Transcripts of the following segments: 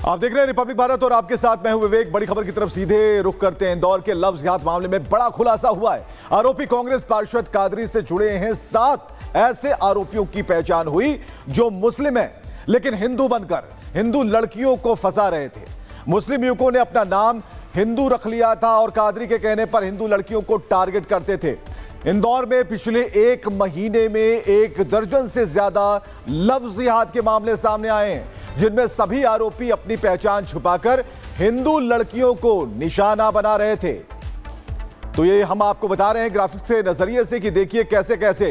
आप देख रहे हैं रिपब्लिक भारत और आपके साथ मैं हूं विवेक। बड़ी खबर की तरफ सीधे रुख करते हैं। इंदौर के लव जिहाद मामले में बड़ा खुलासा हुआ है। आरोपी कांग्रेस पार्षद कादरी से जुड़े हैं। 7 ऐसे आरोपियों की पहचान हुई जो मुस्लिम हैं लेकिन हिंदू बनकर हिंदू लड़कियों को फंसा रहे थे। मुस्लिम युवकों ने अपना नाम हिंदू रख लिया था और कादरी के कहने पर हिंदू लड़कियों को टारगेट करते थे। इंदौर में पिछले 1 महीने में 1 दर्जन से ज्यादा लव जिहाद के मामले सामने आए हैं, जिनमें सभी आरोपी अपनी पहचान छुपाकर हिंदू लड़कियों को निशाना बना रहे थे। तो ये हम आपको बता रहे हैं ग्राफिक्स के नजरिए से कि देखिए कैसे कैसे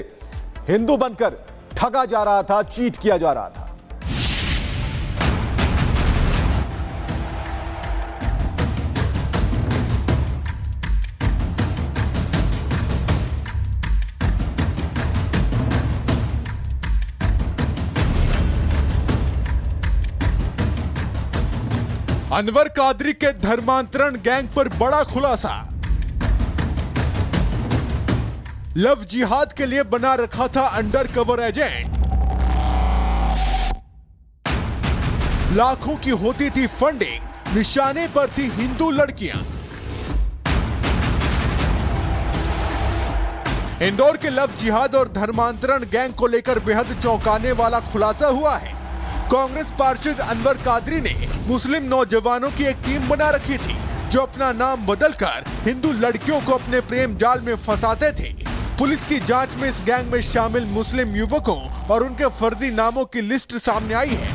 हिंदू बनकर ठगा जा रहा था, चीट किया जा रहा था। अनवर कादरी के धर्मांतरण गैंग पर बड़ा खुलासा। लव जिहाद के लिए बना रखा था अंडर कवर एजेंट। लाखों की होती थी फंडिंग, निशाने पर थी हिंदू लड़कियां। इंदौर के लव जिहाद और धर्मांतरण गैंग को लेकर बेहद चौंकाने वाला खुलासा हुआ है। कांग्रेस पार्षद अनवर कादरी ने मुस्लिम नौजवानों की एक टीम बना रखी थी जो अपना नाम बदलकर हिंदू लड़कियों को अपने प्रेम जाल में फंसाते थे। पुलिस की जांच में इस गैंग में शामिल मुस्लिम युवकों और उनके फर्जी नामों की लिस्ट सामने आई है।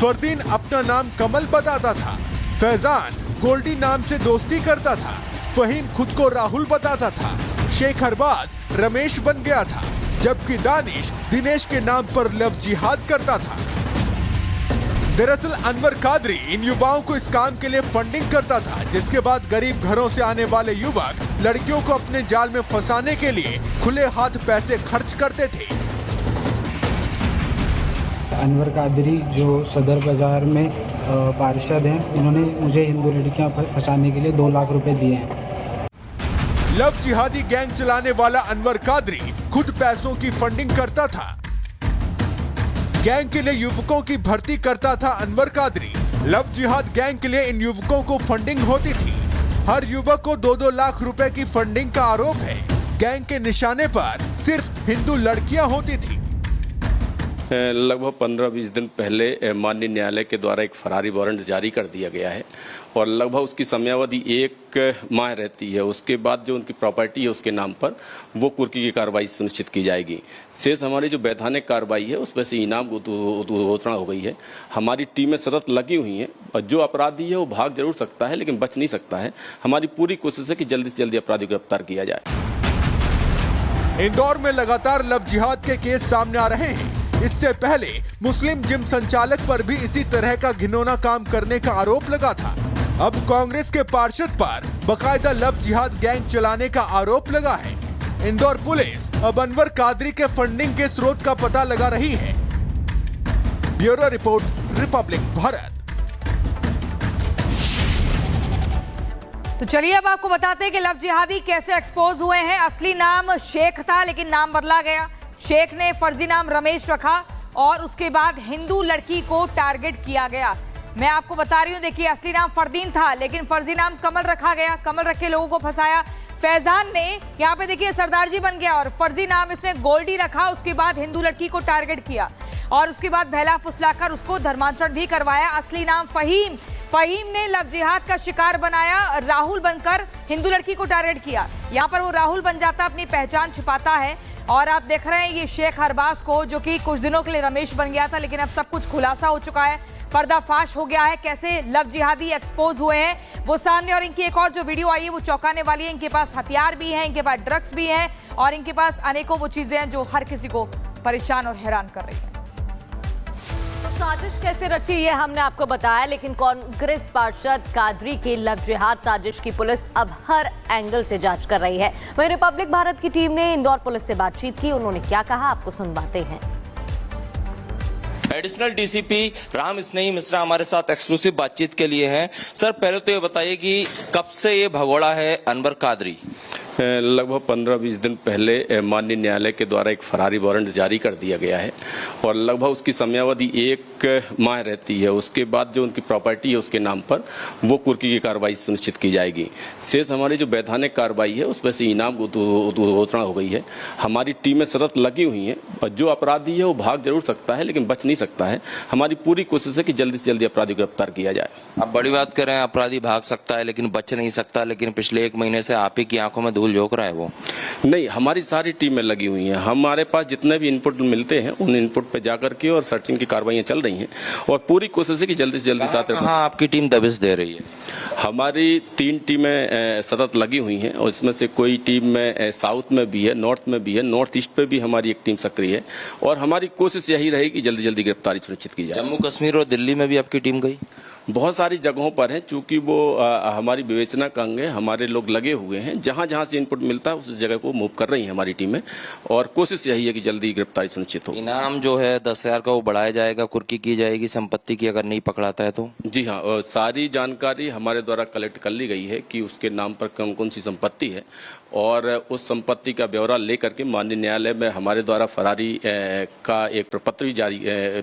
फरदीन अपना नाम कमल बताता था, फैजान गोल्डी नाम से दोस्ती करता था, फहीम खुद को राहुल बताता था, शेख अरबाज रमेश बन गया था, जबकि दानिश दिनेश के नाम पर लव जिहाद करता था। दरअसल अनवर कादरी इन युवाओं को इस काम के लिए फंडिंग करता था, जिसके बाद गरीब घरों से आने वाले युवक लड़कियों को अपने जाल में फंसाने के लिए खुले हाथ पैसे खर्च करते थे। अनवर कादरी जो सदर बाजार में पार्षद हैं, उन्होंने मुझे हिंदू लड़कियां फंसाने के लिए 2 लाख रुपए दिए हैं। लव जिहादी गैंग चलाने वाला अनवर कादरी खुद पैसों की फंडिंग करता था। गैंग के लिए युवकों की भर्ती करता था अनवर कादरी। लव जिहाद गैंग के लिए इन युवकों को फंडिंग होती थी। हर युवक को 2-2 लाख रुपए की फंडिंग का आरोप है। गैंग के निशाने पर सिर्फ हिंदू लड़कियां होती थी। लगभग 15-20 दिन पहले माननीय न्यायालय के द्वारा एक फरारी वारंट जारी कर दिया गया है और लगभग उसकी समयावधि 1 माह रहती है। उसके बाद जो उनकी प्रॉपर्टी है उसके नाम पर वो कुर्की की कार्रवाई सुनिश्चित की जाएगी। शेष हमारी जो वैधानिक कार्रवाई है उसमें से इनाम घोषणा हो गई है। हमारी टीमें सतत लगी हुई हैं और जो अपराधी है वो भाग जरूर सकता है लेकिन बच नहीं सकता है। हमारी पूरी कोशिश है कि जल्दी से जल्दी अपराधी को गिरफ्तार किया जाए। इंदौर में लगातार लव जिहाद के केस सामने आ रहे हैं। इससे पहले मुस्लिम जिम संचालक पर भी इसी तरह का घिनौना काम करने का आरोप लगा था। अब कांग्रेस के पार्षद पर बकायदा लव जिहाद गैंग चलाने का आरोप लगा है। इंदौर पुलिस अब अनवर कादरी के फंडिंग के स्रोत का पता लगा रही है। Bureau report, Republic Bharat. तो चलिए अब आपको बताते हैं कि लव जिहादी कैसे एक्सपोज हुए हैं। असली नाम शेख था लेकिन नाम बदला गया। शेख ने फर्जी नाम रमेश रखा और उसके बाद हिंदू लड़की को टारगेट किया गया। मैं आपको बता रही हूं, देखिए असली नाम फरदीन था लेकिन फर्जी नाम कमल रखा गया। कमल रख के लोगों को फंसाया। फैजान ने यहाँ पे देखिए सरदार जी बन गया और फर्जी नाम इसने गोल्डी रखा। उसके बाद हिंदू लड़की को टारगेट किया और उसके बाद बहला फुसलाकर उसको धर्मांतरण भी करवाया। असली नाम फहीम ने लव जिहाद का शिकार बनाया। राहुल बनकर हिंदू लड़की को टारगेट किया। यहाँ पर वो राहुल बन जाता, अपनी पहचान छुपाता है। और आप देख रहे हैं ये शेख अरबाज को, जो कि कुछ दिनों के लिए रमेश बन गया था, लेकिन अब सब कुछ खुलासा हो चुका है, पर्दाफाश हो गया है। कैसे लव जिहादी एक्सपोज हुए हैं वो सामने। और इनकी एक और जो वीडियो आई है वो चौंकाने वाली है। इनके पास हथियार भी हैं, इनके पास ड्रग्स भी हैं और इनके पास अनेकों वो चीजें हैं जो हर किसी को परेशान और हैरान कर रही है। साजिश कैसे रची ये हमने आपको बताया, लेकिन कांग्रेस पार्षद कादरी की लव जिहाद साजिश की पुलिस अब हर एंगल से जांच कर रही है। वहीं रिपब्लिक भारत की टीम ने इंदौर पुलिस से बातचीत की। उन्होंने क्या कहा आपको सुनवाते हैं। एडिशनल डीसीपी राम स्नेही मिश्रा हमारे साथ एक्सक्लूसिव बातचीत के लिए हैं। सर पहले तो ये बताइए कि कब से ये भगोड़ा है अनवर कादरी? लगभग 15-20 दिन पहले माननीय न्यायालय के द्वारा एक फरारी वारंट जारी कर दिया गया है और लगभग उसकी समयावधि 1 माह रहती है। उसके बाद जो उनकी प्रॉपर्टी है उसके नाम पर वो कुर्की की कार्रवाई सुनिश्चित की जाएगी। शेष हमारी जो वैधानिक कार्रवाई है उसमें से इनाम घोषणा हो गई है। हमारी टीमें सतत लगी हुई हैं और जो अपराधी है वो भाग जरूर सकता है लेकिन बच नहीं सकता है। हमारी पूरी कोशिश है कि जल्दी से जल्दी अपराधी को गिरफ्तार किया जाए। आप बड़ी बात कर रहे हैं, अपराधी भाग सकता है लेकिन बच नहीं सकता, लेकिन पिछले 1 महीने से आप ही की आंखों में धूल झोंक रहा है वो। नहीं, हमारी सारी टीमें लगी हुई हैं। हमारे पास जितने भी इनपुट मिलते हैं उन इनपुट पे जाकर के और सर्चिंग की कार्रवाइयां चल रही हैं और पूरी कोशिश है कि जल्दी से जल्दी साथ। हाँ, आपकी टीम दबिश दे रही है। हमारी 3 टीमें सतत लगी हुई हैं और इसमें से कोई टीम में साउथ में भी है, नॉर्थ में भी है, नॉर्थ ईस्ट पे भी हमारी एक टीम सक्रिय है और हमारी कोशिश यही रहेगी कि जल्दी जल्दी गिरफ्तारी सुनिश्चित की जाए। जम्मू कश्मीर और दिल्ली में भी आपकी टीम गई? बहुत सारी जगहों पर है, चूंकि वो हमारी विवेचना का अंग है। हमारे लोग लगे हुए हैं, जहां जहां से इनपुट मिलता है उस जगह को मूव कर रही है हमारी टीमें और कोशिश यही है कि जल्दी गिरफ्तारी सुनिश्चित हो। इनाम जो है 10,000 का वो बढ़ाया जाएगा, कुर्की की जाएगी संपत्ति की अगर नहीं पकड़ाता है तो? जी हाँ, सारी जानकारी हमारे द्वारा कलेक्ट कर ली गई है कि उसके नाम पर कौन कौन सी संपत्ति है और उस संपत्ति का ब्यौरा लेकर के माननीय न्यायालय में हमारे द्वारा फरारी का एक प्रपत्र भी जारी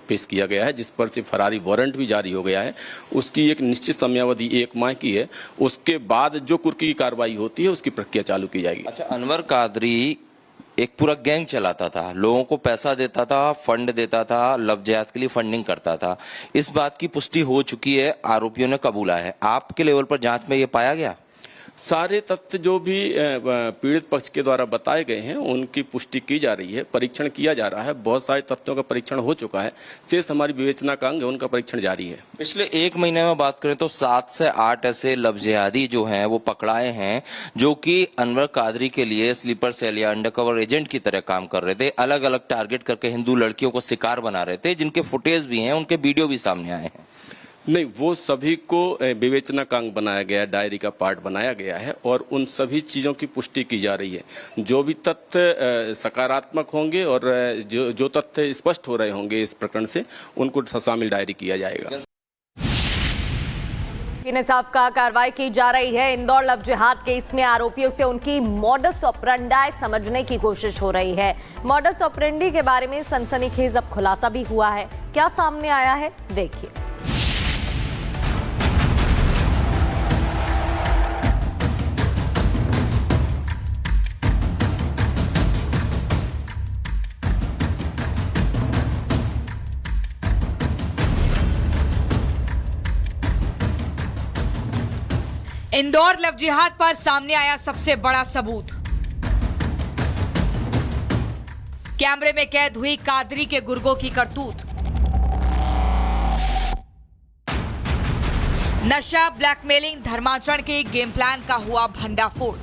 पेश किया गया है, जिस पर से फरारी वारंट भी जारी हो गया है। उसकी एक निश्चित समयावधि 1 माह की है। उसके बाद जो कुर्की की कार्रवाई होती है उसकी प्रक्रिया चालू की जाएगी। अच्छा, अनवर कादरी एक पूरा गैंग चलाता था, लोगों को पैसा देता था, फंड देता था, लव जिहाद के लिए फंडिंग करता था। इस बात की पुष्टि हो चुकी है, आरोपियों ने कबूला है। आपके लेवल पर जांच में ये पाया गया? सारे तथ्य जो भी पीड़ित पक्ष के द्वारा बताए गए हैं उनकी पुष्टि की जा रही है, परीक्षण किया जा रहा है। बहुत सारे तथ्यों का परीक्षण हो चुका है, शेष हमारी विवेचना का अंग है, उनका परीक्षण जारी है। पिछले 1 महीने में बात करें तो 7 से 8 ऐसे लव जिहादी जो हैं वो पकड़ाए हैं, जो कि अनवर कादरी के लिए स्लीपर सेल या अंडरकवर एजेंट की तरह काम कर रहे थे। अलग अलग टारगेट करके हिंदू लड़कियों को शिकार बना रहे थे, जिनके फुटेज भी हैं, उनके वीडियो भी सामने आए हैं। नहीं, वो सभी को विवेचना का अंग बनाया गया है, डायरी का पार्ट बनाया गया है और उन सभी चीज़ों की पुष्टि की जा रही है। जो भी तथ्य सकारात्मक होंगे और जो तथ्य स्पष्ट हो रहे होंगे इस प्रकरण से, उनको शामिल डायरी किया जाएगा। इंसाफ का कार्रवाई की जा रही है। इंदौर लव जिहाद केस में आरोपियों से उनकी मॉडस ऑपरेंडी समझने की कोशिश हो रही है। मॉडस ऑपरेंडी के बारे में सनसनीखेज अब खुलासा भी हुआ है। क्या सामने आया है, देखिए। इंदौर लव जिहाद पर सामने आया सबसे बड़ा सबूत। कैमरे में कैद हुई कादरी के गुर्गों की करतूत। नशा, ब्लैकमेलिंग, धर्मांतरण के गेम प्लान का हुआ भंडाफोड़।